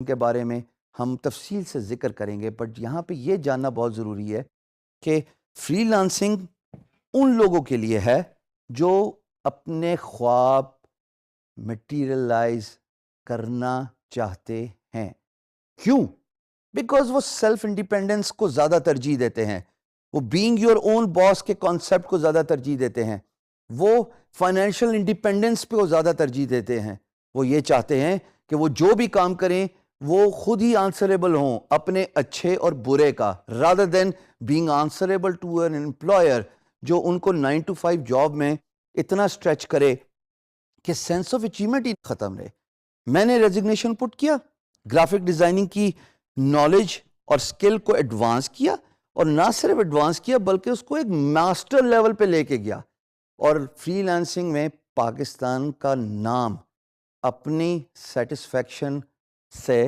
کے بارے میں ہم تفصیل سے ذکر کریں گے، بٹ یہاں پہ یہ جاننا بہت ضروری ہے کہ فری لانسنگ ان لوگوں کے لیے ہے جو اپنے خواب مٹیریلائز کرنا چاہتے ہیں۔ کیوں؟ بیکاز وہ سیلف انڈیپینڈنس کو زیادہ ترجیح دیتے ہیں، وہ بینگ یور اون باس کے کانسیپٹ کو زیادہ ترجیح دیتے ہیں، وہ فائنینشیل انڈیپینڈنس پہ وہ زیادہ ترجیح دیتے ہیں۔ وہ یہ چاہتے ہیں کہ وہ جو بھی کام کریں وہ خود ہی آنسریبل ہوں اپنے اچھے اور برے کا، rather then being answerable to an employer جو ان کو 9 to 5 جاب میں اتنا اسٹریچ کرے کہ سینس آف اچیومنٹ ہی ختم رہے۔ میں نے ریزگنیشن پٹ کیا، گرافک ڈیزائننگ کی نالج اور سکل کو ایڈوانس کیا، اور نہ صرف ایڈوانس کیا بلکہ اس کو ایک ماسٹر لیول پہ لے کے گیا، اور فری لانسنگ میں پاکستان کا نام اپنی سیٹسفیکشن سے